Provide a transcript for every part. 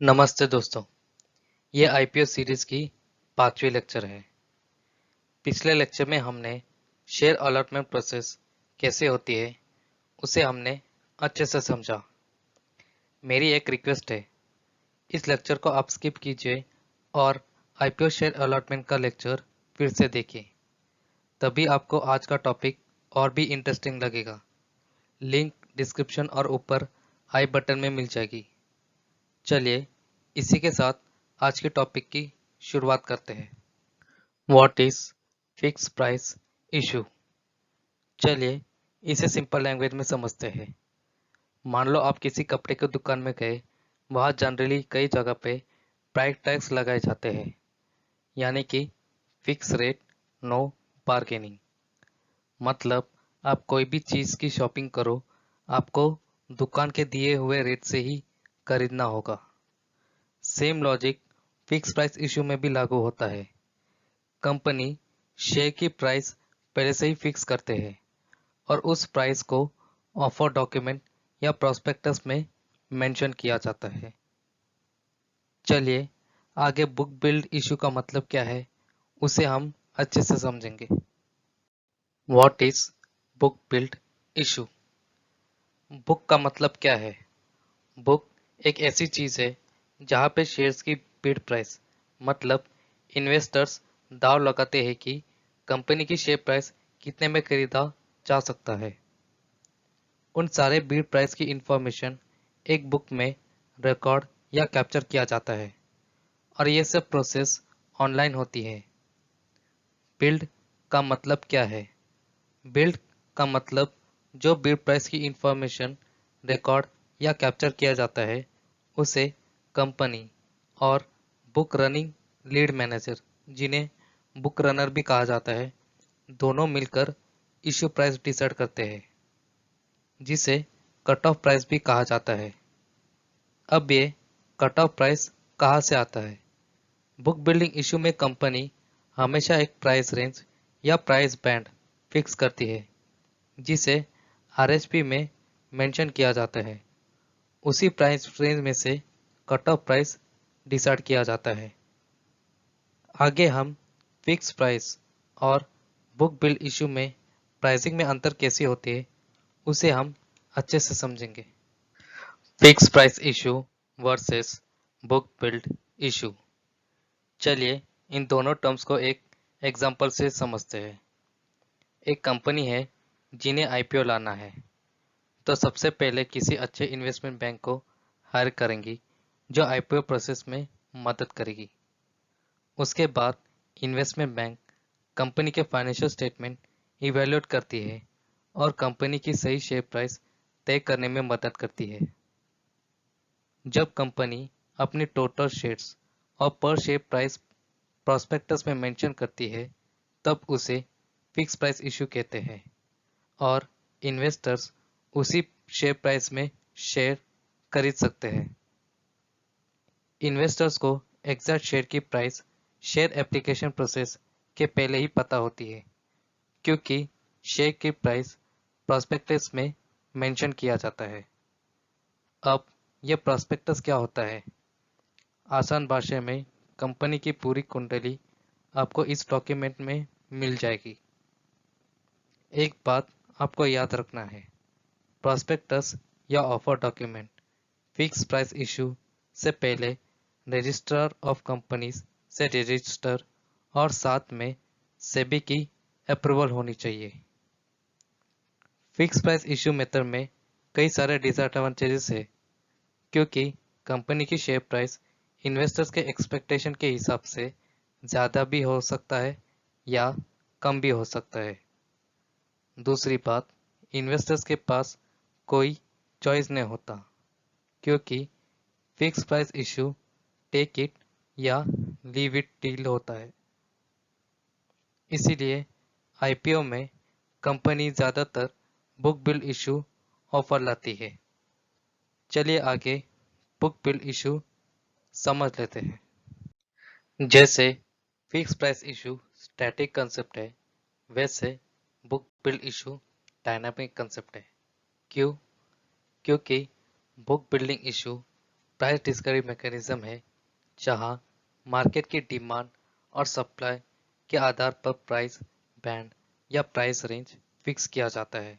नमस्ते दोस्तों, ये आईपीओ सीरीज की 5वीं लेक्चर है। पिछले लेक्चर में हमने शेयर अलॉटमेंट प्रोसेस कैसे होती है उसे हमने अच्छे से समझा। मेरी एक रिक्वेस्ट है, इस लेक्चर को आप स्किप कीजिए और आईपीओ शेयर अलॉटमेंट का लेक्चर फिर से देखिए, तभी आपको आज का टॉपिक और भी इंटरेस्टिंग लगेगा। लिंक डिस्क्रिप्शन और ऊपर आई बटन में मिल जाएगी। चलिए इसी के साथ आज के टॉपिक की शुरुआत करते हैं। What is fix price issue. चलिए इसे सिंपल लैंग्वेज में समझते हैं। मान लो आप किसी कपड़े की दुकान में गए, वहां जनरली कई जगह पे प्राइस टैग्स लगाए जाते हैं, यानी कि फिक्स रेट, नो बार्गेनिंग। मतलब आप कोई भी चीज की शॉपिंग करो, आपको दुकान के दिए हुए रेट से ही खरीदना होगा। Same logic fix price issue में भी लागू होता है। कंपनी शेयर की प्राइस पहले से ही फिक्स करते हैं और उस प्राइस को ऑफर डॉक्यूमेंट या प्रोस्पेक्टस में मेंशन किया जाता है। चलिए आगे बुक बिल्ड इशू का मतलब क्या है उसे हम अच्छे से समझेंगे। What is book build issue. Book का मतलब क्या है? बुक एक ऐसी चीज है जहां पे शेयर्स की बिड प्राइस, मतलब इन्वेस्टर्स दाव लगाते हैं कि कंपनी की शेयर प्राइस कितने में खरीदा जा सकता है। उन सारे बिड प्राइस की इंफॉर्मेशन एक बुक में रिकॉर्ड या कैप्चर किया जाता है और ये सब प्रोसेस ऑनलाइन होती है। बिल्ड का मतलब क्या है? बिल्ड का मतलब जो बिड प्राइस की इंफॉर्मेशन रिकॉर्ड या कैप्चर किया जाता है उसे कंपनी और बुक रनिंग लीड मैनेजर, जिन्हें बुक रनर भी कहा जाता है, दोनों मिलकर इश्यू प्राइस डिसाइड करते हैं, जिसे कट ऑफ प्राइस भी कहा जाता है। अब ये कट ऑफ प्राइस कहाँ से आता है? बुक बिल्डिंग इशू में कंपनी हमेशा एक प्राइस रेंज या प्राइस बैंड फिक्स करती है, जिसे आरएसपी में मेंशन किया जाता है। उसी प्राइस रेंज में से कट ऑफ प्राइस डिसाइड किया जाता है। आगे हम फिक्स प्राइस और बुक बिल्ड इशू में प्राइसिंग में अंतर कैसे होती है उसे हम अच्छे से समझेंगे। Fix price issue versus book build issue. चलिए इन दोनों टर्म्स को एक एग्जांपल से समझते हैं। एक कंपनी है जिन्हें आईपीओ लाना है, तो सबसे पहले किसी अच्छे इन्वेस्टमेंट बैंक को हायर करेंगी जो आईपीओ प्रोसेस में मदद करेगी। उसके बाद इन्वेस्टमेंट बैंक कंपनी के फाइनेंशियल स्टेटमेंट इवेल्युएट करती है और कंपनी की सही शेयर प्राइस तय करने में मदद करती है। जब कंपनी अपनी टोटल शेयर्स और पर शेयर प्राइस प्रोस्पेक्टस में मेंशन करती है, तब उसे फिक्स प्राइस इशू कहते हैं और इन्वेस्टर्स उसी शेयर प्राइस में शेयर खरीद सकते हैं। इन्वेस्टर्स को एग्जैक्ट शेयर की प्राइस शेयर एप्लीकेशन प्रोसेस के पहले ही पता होती है, क्योंकि शेयर की प्राइस प्रोस्पेक्टस में मेंशन किया जाता है। अब यह प्रोस्पेक्टस क्या होता है? आसान भाषा में कंपनी की पूरी कुंडली आपको इस डॉक्यूमेंट में मिल जाएगी। एक बात आपको याद रखना है, प्रोस्पेक्टस या offer document fix price issue से पहले रजिस्ट्रार ऑफ कंपनीज से रजिस्टर और साथ में सेबी की अप्रूवल होनी चाहिए। फिक्स प्राइस इशू मेथड में कई सारे डिसएडवांटेजेस है, क्योंकि कंपनी की शेयर प्राइस इन्वेस्टर्स के एक्सपेक्टेशन के हिसाब से ज़्यादा भी हो सकता है या कम भी हो सकता है। दूसरी बात, इन्वेस्टर्स के पास कोई चॉइस नहीं होता, क्योंकि fix price issue take it या लीव इट डील होता है। इसीलिए आईपीओ में कंपनी ज़्यादातर बुक बिल्ड इशू ऑफर लाती है। चलिए आगे बुक बिल्ड इशू समझ लेते हैं। जैसे fix price issue static concept है, वैसे book build issue dynamic concept है। क्यों? क्योंकि book building issue price discovery mechanism है जहां मार्केट की डिमांड और सप्लाई के आधार पर प्राइस बैंड या प्राइस रेंज फिक्स किया जाता है।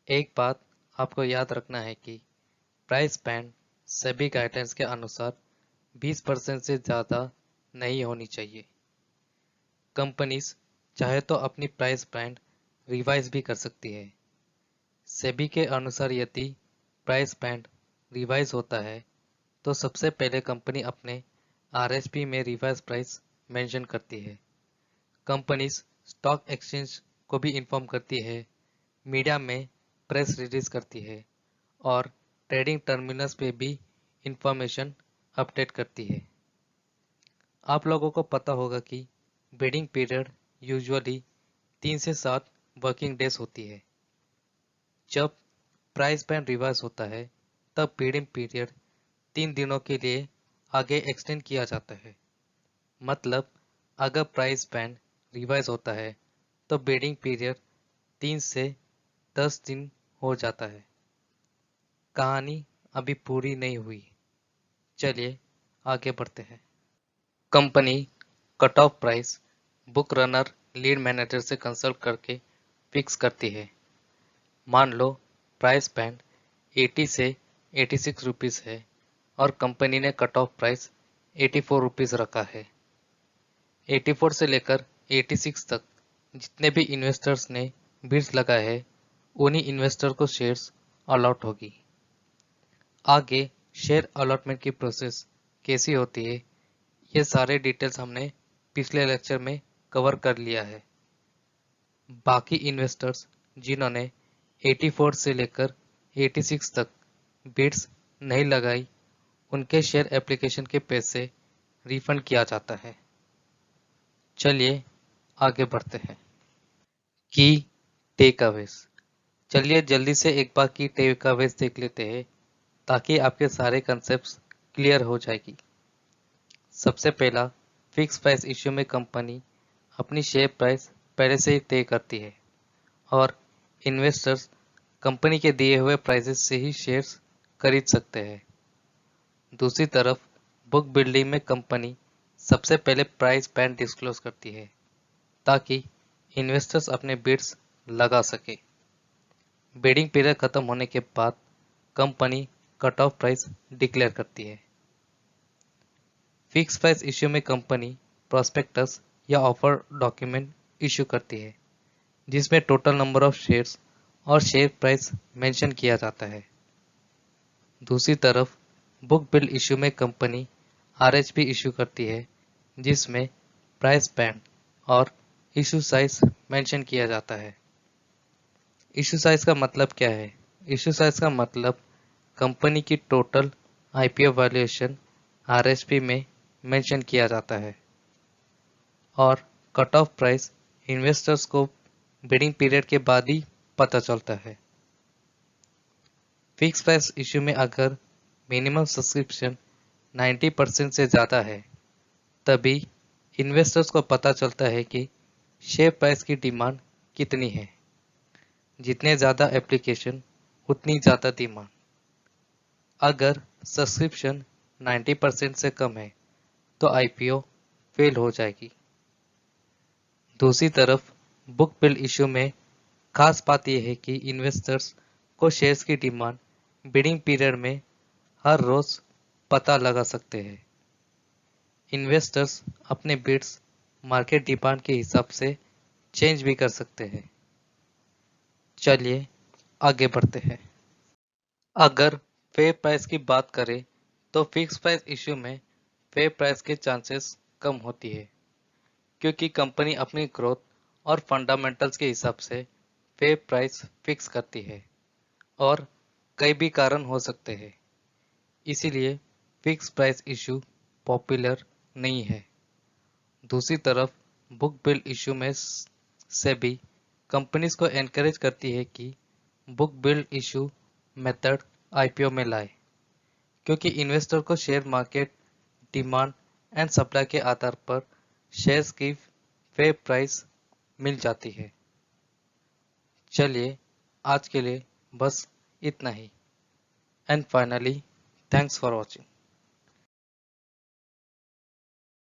एक बात आपको याद रखना है कि प्राइस बैंड सभी गाइडलाइंस के अनुसार 20% से ज़्यादा नहीं होनी चाहिए। कंपनीज चाहे तो अपनी प्राइस बैंड रिवाइज भी कर सकती है। सेबी के अनुसार यदि प्राइस बैंड रिवाइज होता है तो सबसे पहले कंपनी अपने आरएसपी में रिवाइज प्राइस मेंशन करती है। कंपनीज स्टॉक एक्सचेंज को भी इन्फॉर्म करती है, मीडिया में प्रेस रिलीज करती है और ट्रेडिंग टर्मिनल्स पे भी इंफॉर्मेशन अपडेट करती है। आप लोगों को पता होगा कि बिडिंग पीरियड यूजुअली 3 से 7 वर्किंग डेज होती है। जब प्राइस बैंड रिवाइज होता है तब बिडिंग पीरियड 3 दिनों के लिए आगे एक्सटेंड किया जाता है। मतलब अगर प्राइस बैंड रिवाइज होता है तो बिडिंग पीरियड 3 से 10 दिन हो जाता है। कहानी अभी पूरी नहीं हुई, चलिए आगे बढ़ते हैं। Company cut off price book runner lead manager से कंसल्ट करके फिक्स करती है। मान लो प्राइस बैंड 80 से 86 रुपीज़ है और कंपनी ने कट ऑफ प्राइस 84 रुपीज़ रखा है। 84 से लेकर 86 तक जितने भी इन्वेस्टर्स ने बिड्स लगाए हैं उन्हीं इन्वेस्टर को शेयर्स अलॉट होगी। आगे शेयर अलॉटमेंट की प्रोसेस कैसी होती है ये सारे डिटेल्स हमने पिछले लेक्चर में कवर कर लिया है। बाकी इन्वेस्टर्स जिन्होंने 84 से लेकर 86 तक बिड्स नहीं लगाई उनके शेयर एप्लीकेशन के पैसे रिफंड किया जाता है। चलिए आगे बढ़ते हैं। की टेक अवेज। चलिए जल्दी से एक बार की टेक अवेज देख लेते हैं ताकि आपके सारे कंसेप्ट्स क्लियर हो जाएगी। सबसे पहला, फिक्स प्राइस इश्यू में कंपनी अपनी शेयर प्राइस पहले से ही तय करती है और इन्वेस्टर्स कंपनी के दिए हुए प्राइसेस से ही शेयर्स खरीद सकते हैं। दूसरी तरफ बुक बिल्डिंग में कंपनी सबसे पहले प्राइस बैंड डिस्क्लोज करती है ताकि इन्वेस्टर्स अपने बिड्स लगा सके। बिडिंग पीरियड खत्म होने के बाद company cut off price declare करती है। फिक्स प्राइस इश्यू में कंपनी प्रोस्पेक्टस या ऑफर डॉक्यूमेंट इश्यू करती है जिसमें टोटल नंबर ऑफ शेयर्स और शेयर प्राइस मेंशन किया जाता है। दूसरी तरफ बुक बिल्ड इश्यू में कंपनी आरएचपी इश्यू करती है जिसमें प्राइस बैंड और इश्यू साइज मेंशन किया जाता है। इश्यू साइज का मतलब क्या है? इश्यू साइज का मतलब कंपनी की टोटल आईपीओ वैल्यूएशन आरएचपी में मेंशन किया जाता है और कट ऑफ प्राइस इन्वेस्टर्स को बिडिंग पीरियड के बाद ही पता चलता है। फिक्स प्राइस इश्यू में अगर मिनिमम सब्सक्रिप्शन 90% से ज़्यादा है तभी इन्वेस्टर्स को पता चलता है कि शेयर प्राइस की डिमांड कितनी है। जितने ज़्यादा एप्लीकेशन उतनी ज़्यादा डिमांड। अगर सब्सक्रिप्शन 90% से कम है तो आईपीओ फेल हो जाएगी। दूसरी तरफ बुक बिल्ड इश्यू में खास बात यह है कि इन्वेस्टर्स को शेयर्स की डिमांड बिडिंग पीरियड में हर रोज पता लगा सकते हैं। इन्वेस्टर्स अपने बिड्स मार्केट डिमांड के हिसाब से चेंज भी कर सकते हैं। चलिए आगे बढ़ते हैं। अगर फेयर प्राइस की बात करें तो फिक्स प्राइस इश्यू में फेयर प्राइस के चांसेस कम होती है क्योंकि कंपनी अपनी ग्रोथ और फंडामेंटल्स के हिसाब से फेयर प्राइस फिक्स करती है और कई भी कारण हो सकते हैं, इसीलिए फिक्स प्राइस इश्यू पॉपुलर नहीं है। दूसरी तरफ बुक बिल्ड इश्यू में सेबी कंपनीज को एनकरेज करती है कि book build issue method IPO में लाए क्योंकि इन्वेस्टर को share market demand and supply के आधार पर शेयर्स की फेयर प्राइस मिल जाती है। चलिए आज के लिए बस इतना ही। And finally Thanks for watching.